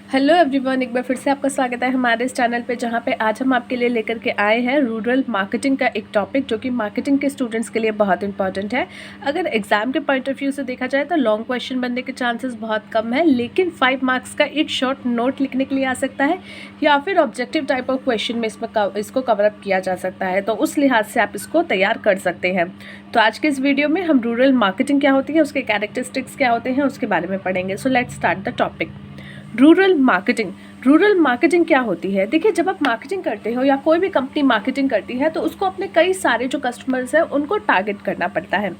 Hello everyone, एक बार फिर से आपका स्वागत है हमारे इस चैनल पे, जहाँ पे आज हम आपके लिए लेकर के आए हैं रूरल मार्केटिंग का एक टॉपिक जो कि मार्केटिंग के स्टूडेंट्स के लिए बहुत इंपॉर्टेंट है। अगर एग्जाम के पॉइंट ऑफ व्यू से देखा जाए तो लॉन्ग क्वेश्चन बनने के चांसेस बहुत कम है, लेकिन 5 मार्क्स का एक शॉर्ट नोट लिखने के लिए आ सकता है या फिर ऑब्जेक्टिव टाइप ऑफ क्वेश्चन में इसको कवरअप किया जा सकता है। तो उस लिहाज से आप इसको तैयार कर सकते हैं। तो आज के इस वीडियो में हम रूरल मार्केटिंग क्या होती है, उसके कैरेक्टरिस्टिक्स क्या होते हैं, उसके बारे में पढ़ेंगे। So let's start the topic. Rural marketing क्या होती है? देखिए, जब आप मार्केटिंग करते हो या कोई भी कंपनी मार्केटिंग करती है तो उसको अपने कई सारे जो कस्टमर्स हैं उनको टारगेट करना पड़ता है।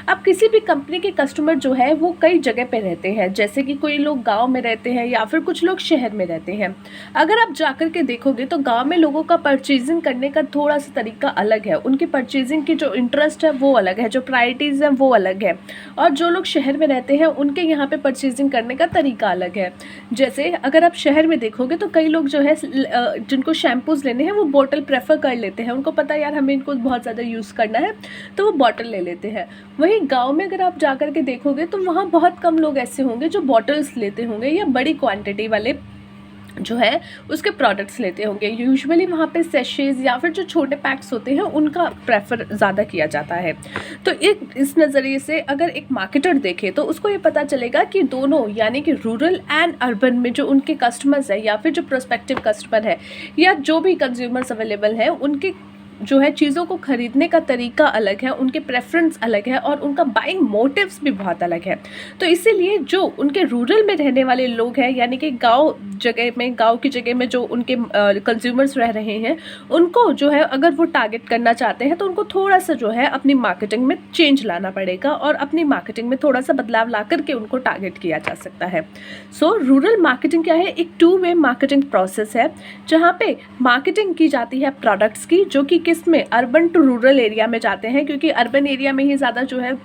अब किसी भी कंपनी के कस्टमर जो है वो कई जगह पे रहते हैं, जैसे कि कोई लोग गांव में रहते हैं या फिर कुछ लोग शहर में रहते हैं। अगर आप जाकर के देखोगे तो गाँव में लोगों का परचेजिंग करने का थोड़ा सा तरीका अलग है, उनकी परचेजिंग की जो इंटरेस्ट है वो अलग है, जो प्रायोरिटीज़ हैं वो अलग है। और जो लोग शहर में रहते हैं उनके यहाँ पे परचेजिंग करने का तरीका अलग है। जैसे अगर आप शहर में देखोगे तो कई लोग जो है जिनको शैम्पूज़ लेने हैं वो बॉटल प्रेफर कर लेते हैं, उनको पता है यार हमें इनको बहुत ज़्यादा यूज़ करना है तो वो बॉटल ले लेते हैं। वहीं गांव में अगर आप जाकर के देखोगे तो वहाँ बहुत कम लोग ऐसे होंगे जो बॉटल्स लेते होंगे या बड़ी क्वांटिटी वाले जो है उसके प्रोडक्ट्स लेते होंगे। यूजुअली वहाँ पे सैशेज़ या फिर जो छोटे पैक्स होते हैं उनका प्रेफर ज़्यादा किया जाता है। तो इस नज़रिए से अगर एक मार्केटर देखे तो उसको ये पता चलेगा कि दोनों यानी कि रूरल एंड अर्बन में जो उनके कस्टमर्स है या फिर जो प्रोस्पेक्टिव कस्टमर है या जो भी कंज्यूमर्स अवेलेबल हैं उनके जो है चीज़ों को ख़रीदने का तरीका अलग है, उनके प्रेफरेंस अलग है और उनका बाइंग मोटिव्स भी बहुत अलग है। तो इसीलिए जो उनके रूरल में रहने वाले लोग हैं यानी कि गांव की जगह में जो उनके कंज्यूमर्स रह रहे हैं उनको जो है अगर वो टारगेट करना चाहते हैं तो उनको थोड़ा सा जो है अपनी मार्केटिंग में चेंज लाना पड़ेगा और अपनी मार्केटिंग में थोड़ा सा बदलाव ला करके उनको टारगेट किया जा सकता है। सो रूरल मार्केटिंग क्या है? एक 2 वे मार्केटिंग प्रोसेस है जहाँ पे मार्केटिंग की जाती है प्रोडक्ट्स की, जो कि किस में अर्बन टू रूरल एरिया में जाते हैं, क्योंकि अर्बन एरिया में ही ज़्यादा जो है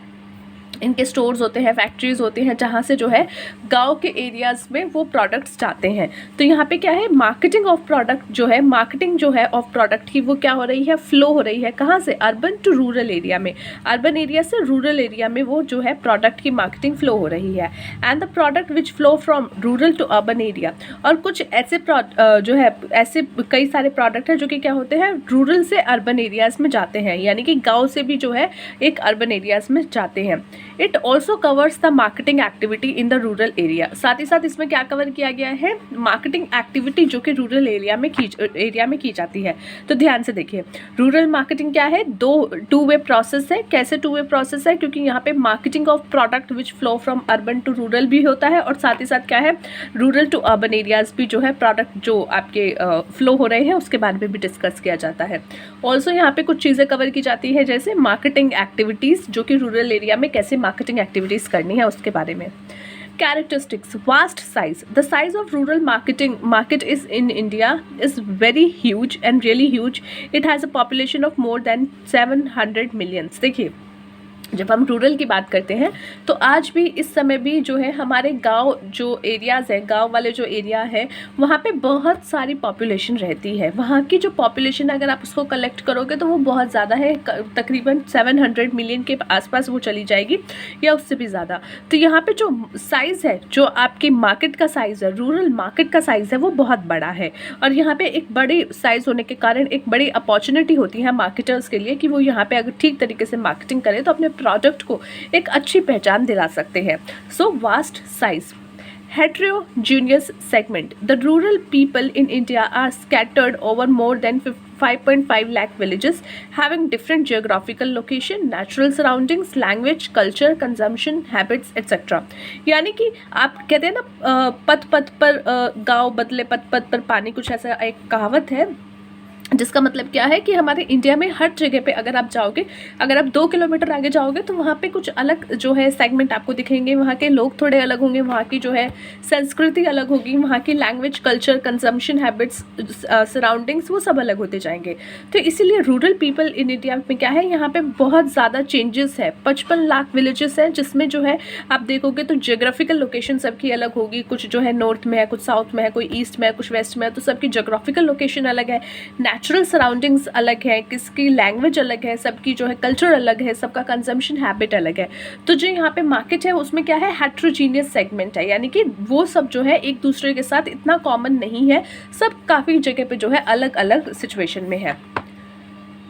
इनके स्टोर्स होते हैं, फैक्ट्रीज़ होती हैं, जहाँ से जो है गांव के एरियाज़ में वो प्रोडक्ट्स जाते हैं। तो यहाँ पे क्या है, मार्केटिंग ऑफ प्रोडक्ट जो है, मार्केटिंग जो है ऑफ प्रोडक्ट की वो क्या हो रही है, फ्लो हो रही है। कहाँ से? अर्बन टू रूरल एरिया में, अर्बन एरिया से रूरल एरिया में वो जो है प्रोडक्ट की मार्केटिंग फ्लो हो रही है। And the product which flow from rural to urban area, और कुछ ऐसे जो है ऐसे कई सारे प्रोडक्ट हैं जो कि क्या होते हैं, रूरल से अर्बन एरियाज़ में जाते हैं, यानी कि गाँव से भी जो है एक अर्बन एरियाज़ में जाते हैं। It also covers the marketing activity in the rural area. साथ ही साथ इसमें क्या कवर किया गया है, मार्केटिंग एक्टिविटी जो कि रूरल एरिया में की जाती है। तो ध्यान से देखिए, रूरल मार्केटिंग क्या है, 2 वे प्रोसेस है। कैसे 2 वे प्रोसेस है? क्योंकि यहाँ पे marketing of product which flow from urban to rural भी होता है और साथ ही साथ क्या है, रूरल टू अर्बन एरियाज भी जो है प्रोडक्ट जो आपके फ्लो हो रहे हैं उसके बारे में भी डिस्कस किया जाता है। ऑल्सो यहाँ पे कुछ चीज़ें कवर की जाती है, जैसे मार्केटिंग एक्टिविटीज़ जो कि रूरल एरिया में कैसे मार्केटिंग एक्टिविटीज़ करनी है उसके बारे में। Characteristics: vast size. The size of rural market is in India is very huge and really huge. It has a population of more than 700 millions. देखिए, जब हम रूरल की बात करते हैं तो आज भी इस समय भी जो है हमारे गांव जो एरियाज़ हैं, गांव वाले जो एरिया है वहाँ पे बहुत सारी पॉपुलेशन रहती है। वहाँ की जो पॉपुलेशन अगर आप उसको कलेक्ट करोगे तो वो बहुत ज़्यादा है, तकरीबन 700 मिलियन के आसपास वो चली जाएगी या उससे भी ज़्यादा। तो यहाँ पे जो साइज़ है, जो आपकी मार्केट का साइज़ है, रूरल मार्केट का साइज़ है, वो बहुत बड़ा है। और यहाँ पे एक बड़ी साइज़ होने के कारण एक बड़ी अपॉर्चुनिटी होती है मार्केटर्स के लिए कि वो यहाँ पे अगर ठीक तरीके से मार्केटिंग करें तो अपने प्रोडक्ट को एक अच्छी पहचान दिला सकते हैं। So vast size. Heterogeneous segment. The rural people in India are scattered over more than 5.5 lakh villages having different geographical location, natural surroundings, language, culture, consumption, habits, etc. यानी कि आप कहते हैं ना, पथ पथ पर गाँव बदले पथ पथ पर पानी, कुछ ऐसा एक कहावत है जिसका मतलब क्या है कि हमारे इंडिया में हर जगह पे अगर आप जाओगे, अगर आप 2 किलोमीटर आगे जाओगे तो वहाँ पे कुछ अलग जो है सेगमेंट आपको दिखेंगे, वहाँ के लोग थोड़े अलग होंगे, वहाँ की जो है संस्कृति अलग होगी, वहाँ की language, culture, consumption habits, surroundings, वो सब अलग होते जाएंगे। तो इसीलिए रूरल पीपल इन इंडिया में क्या है, यहाँ पे बहुत ज़्यादा चेंजेस है। 55 लाख विलेजेस हैं जिसमें जो है आप देखोगे तो जियोग्राफिकल लोकेशन सबकी अलग होगी, कुछ जो है नॉर्थ में है, कुछ साउथ में है, कोई ईस्ट में है, कुछ वेस्ट में है, तो सबकी जियोग्राफिकल लोकेशन अलग है। नेचुरल सराउंडिंग्स अलग है, किसकी लैंग्वेज अलग है, सबकी जो है कल्चर अलग है, सबका कंजम्पशन हैबिट अलग है। तो जो यहाँ पे मार्केट है उसमें क्या है, हेट्रोजीनियस सेगमेंट है, यानी कि वो सब जो है एक दूसरे के साथ इतना कॉमन नहीं है, सब काफ़ी जगह पे जो है अलग अलग सिचुएशन में है।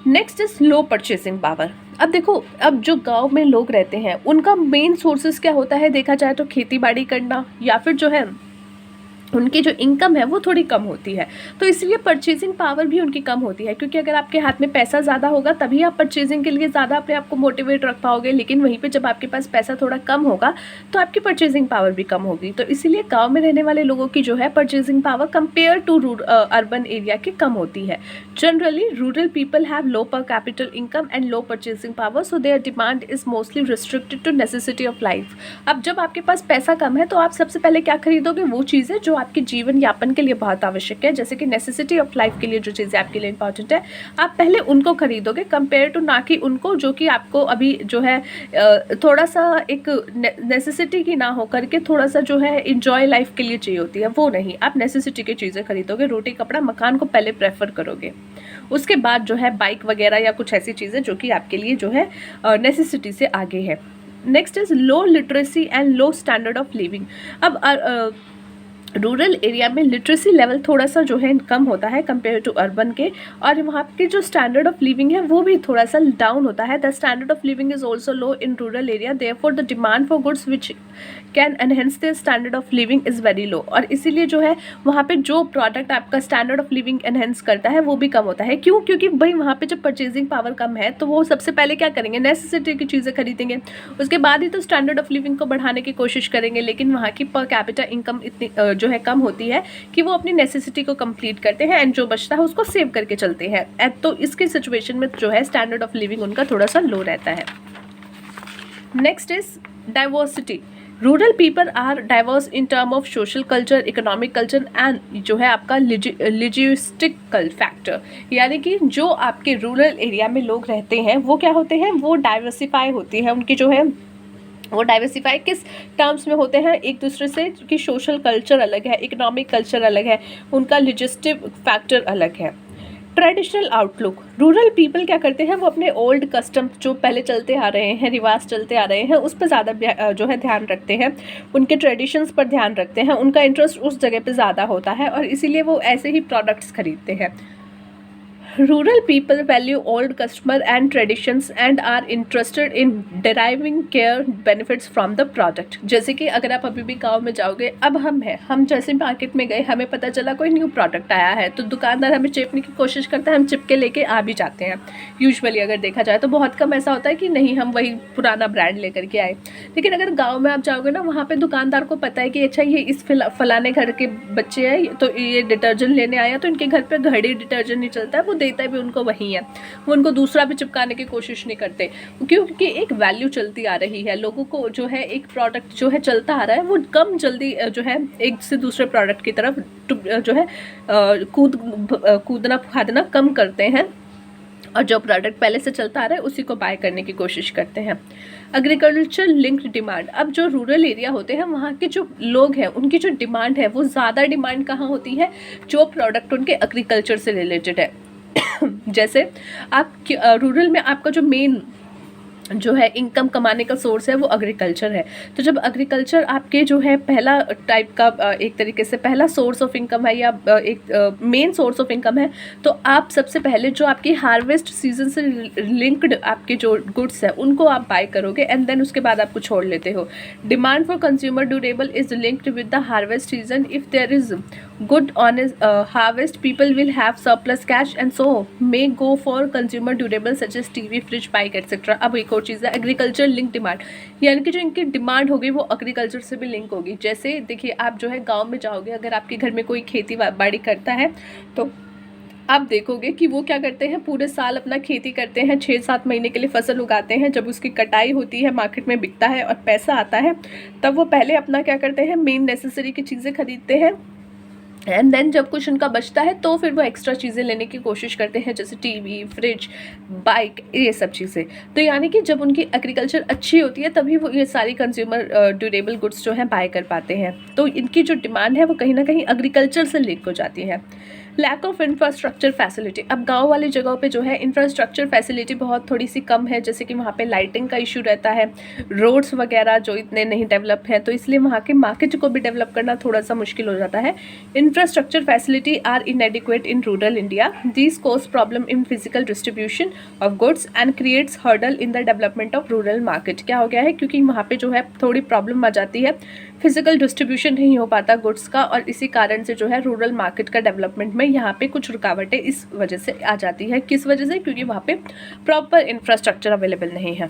Next is low purchasing power. अब देखो, अब जो गांव में लोग रहते हैं उनका मेन सोर्सेज क्या होता है, देखा जाए तो खेती बाड़ी करना, या फिर जो है उनकी जो इनकम है वो थोड़ी कम होती है। तो इसलिए परचेजिंग पावर भी उनकी कम होती है, क्योंकि अगर आपके हाथ में पैसा ज़्यादा होगा तभी आप परचेजिंग के लिए ज़्यादा अपने आप को मोटिवेट रख पाओगे, लेकिन वहीं पे जब आपके पास पैसा थोड़ा कम होगा तो आपकी परचेजिंग पावर भी कम होगी। तो इसीलिए गाँव में रहने वाले लोगों की जो है purchasing power compare to urban area की कम होती है। Generally rural people have low per capita income and low purchasing power, so their demand is mostly restricted to necessity of life. अब जब आपके पास पैसा कम है तो आप सबसे पहले क्या खरीदोगे, वो चीज़ें जो आपके जीवन यापन के लिए बहुत आवश्यक है, जैसे कि नेसेसिटी ऑफ लाइफ के लिए जो चीज़ें आपके लिए इंपॉर्टेंट है, आप पहले उनको खरीदोगे कंपेयर टू, ना कि उनको जो कि आपको अभी जो है थोड़ा सा एक नेसेसिटी की ना हो करके थोड़ा सा जो है इंजॉय लाइफ के लिए चाहिए होती है, वो नहीं, आप नेसेसिटी की चीज़ें खरीदोगे, रोटी कपड़ा मकान को पहले प्रेफर करोगे, उसके बाद जो है बाइक वगैरह या कुछ ऐसी चीज़ें जो कि आपके लिए जो है नेसेसिटी से आगे है। Next is low literacy and low standard of living. अब रूरल एरिया में लिटरेसी लेवल थोड़ा सा जो है कम होता है कंपेयर टू अर्बन के, और वहाँ के जो स्टैंडर्ड ऑफ लिविंग है वो भी थोड़ा सा डाउन होता है। The standard of living is also low in rural area, therefore the demand for goods which can enhance the standard of living is very low. और इसीलिए जो है वहाँ पे जो प्रोडक्ट आपका स्टैंडर्ड ऑफ लिविंग एनहेंस करता है वो भी कम होता है। क्यों? क्योंकि भाई वहाँ पे जब परचेजिंग पावर कम है तो वो सबसे पहले क्या करेंगे, नेसेसिटी की चीज़ें खरीदेंगे, उसके बाद ही तो स्टैंडर्ड ऑफ लिविंग को बढ़ाने की कोशिश करेंगे। लेकिन वहाँ की पर कैपिटा इनकम इतनी जो है कम होती है कि वो अपनी नेसेसिटी को कंप्लीट करते हैं एंड जो बचता है उसको सेव करके चलते हैं। तो इसकी सिचुएशन में जो है स्टैंडर्ड ऑफ लिविंग उनका थोड़ा सा लो रहता है। Next is diversity. Rural people are diverse in term of social culture, economic culture and जो है आपका लिजिस्टिकल फैक्टर, यानी कि जो आपके रूरल एरिया में लोग रहते हैं वो क्या होते हैं, वो डाइवर्सिफाई होती है, उनकी जो है वो डाइवर्सिफाई किस टर्म्स में होते हैं, एक दूसरे से कि सोशल कल्चर अलग है, इकोनॉमिक कल्चर अलग है, उनका लिजिस्टिक फैक्टर अलग है। Traditional outlook. रूरल पीपल क्या करते हैं, वो अपने ओल्ड कस्टम जो पहले चलते आ रहे हैं, रिवाज चलते आ रहे हैं, उस पर ज़्यादा जो है ध्यान रखते हैं, उनके ट्रेडिशंस पर ध्यान रखते हैं, उनका इंटरेस्ट उस जगह पे ज़्यादा होता है और इसीलिए वो ऐसे ही प्रोडक्ट्स खरीदते हैं। Rural people value old customer and traditions and are interested in deriving care benefits from the product. जैसे कि अगर आप अभी भी गांव में जाओगे, अब हम जैसे मार्केट में गए, हमें पता चला कोई न्यू प्रोडक्ट आया है तो दुकानदार हमें चेपने की कोशिश करता है, हम चिपके लेके आ भी जाते हैं यूजुअली। अगर देखा जाए तो बहुत कम ऐसा होता है कि नहीं हम वही पुराना ब्रांड लेकर के आए। लेकिन अगर गाँव में आप जाओगे ना, वहाँ पर दुकानदार को पता है कि अच्छा ये इस फलाने घर के बच्चे हैं तो ये डिटर्जेंट लेने आया, तो इनके घर पर घड़ी डिटर्जेंट नहीं चलता है, वो देता भी उनको वही है, वो उनको दूसरा भी चिपकाने की कोशिश नहीं करते, क्योंकि एक वैल्यू चलती आ रही है, लोगों को जो है एक प्रोडक्ट जो है चलता आ रहा है, वो कम जल्दी जो है एक से दूसरे प्रोडक्ट की तरफ जो है कूदना फादना कम करते हैं और जो प्रोडक्ट पहले से चलता आ रहा है उसी को बाय करने की कोशिश करते हैं। Agriculture linked demand. अब जो रूरल एरिया होते हैं वहाँ के जो लोग हैं उनकी जो डिमांड है वो ज़्यादा डिमांड कहाँ होती है, जो प्रोडक्ट उनके एग्रीकल्चर से रिलेटेड है। जैसे आप रूरल में आपका जो मेन जो है इनकम कमाने का सोर्स है वो एग्रीकल्चर है। तो जब एग्रीकल्चर आपके जो है पहला टाइप का एक तरीके से पहला सोर्स ऑफ इनकम है या एक मेन सोर्स ऑफ इनकम है, तो आप सबसे पहले जो आपकी हार्वेस्ट सीजन से लिंक्ड आपके जो गुड्स है उनको आप बाय करोगे एंड देन उसके बाद आपको छोड़ लेते हो। Demand for consumer durable is linked with the harvest season. If there is good honest harvest people will have surplus cash and so may go for consumer durable such as TV, fridge, bike etcetera. अब एक चीज़ है agriculture link demand, यानी कि जो इनकी demand होगी वो agriculture से भी लिंक होगी। जैसे देखिए आप जो है गांव में जाओगे, अगर आपके घर में कोई खेती बाड़ी करता है तो आप देखोगे कि वो क्या करते हैं, पूरे साल अपना खेती करते हैं, 6-7 महीने के लिए फसल उगाते हैं। जब उसकी कटाई होती है, मार्केट में बिकता है और पैसा आता है, तब वो पहले अपना क्या करते हैं, मेन नेसेसरी की चीज़ें खरीदते हैं एंड देन जब कुछ उनका बचता है तो फिर वो एक्स्ट्रा चीज़ें लेने की कोशिश करते हैं, जैसे टीवी, फ्रिज, बाइक, ये सब चीज़ें। तो यानी कि जब उनकी एग्रीकल्चर अच्छी होती है तभी वो ये सारी कंज्यूमर ड्यूरेबल गुड्स जो है बाय कर पाते हैं। तो इनकी जो डिमांड है वो कहीं ना कहीं एग्रीकल्चर से लिंक हो जाती है। Lack of infrastructure facility. अब गांव वाली जगहों पे जो है इंफ्रास्ट्रक्चर फैसिलिटी बहुत थोड़ी सी कम है, जैसे कि वहाँ पे लाइटिंग का इशू रहता है, रोड्स वगैरह जो इतने नहीं डेवलप हैं, तो इसलिए वहाँ के मार्केट को भी डेवलप करना थोड़ा सा मुश्किल हो जाता है। Infrastructure facility are inadequate in rural India, this cause problem in physical distribution of goods and creates hurdle in the development of rural market. क्या हो गया है, क्योंकि वहाँ पे जो है थोड़ी प्रॉब्लम आ जाती है, फिजिकल डिस्ट्रीब्यूशन नहीं हो पाता गुड्स का, और इसी कारण से जो है रूरल मार्केट का डेवलपमेंट में यहाँ पे कुछ रुकावटें इस वजह से आ जाती है। किस वजह से, क्योंकि वहाँ पे प्रॉपर इंफ्रास्ट्रक्चर अवेलेबल नहीं है।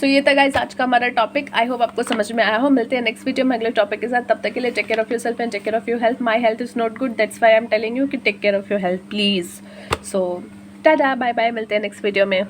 सो ये था गाइस आज का हमारा टॉपिक। आई होप आपको समझ में आया हो। मिलते हैं नेक्स्ट वीडियो में अगले टॉपिक के साथ। तब तक के लिए take care of yourself and take care of your health. My health is not good, that's why I am telling you कि take care of your health please. So tata, bye bye, मिलते हैं next video में।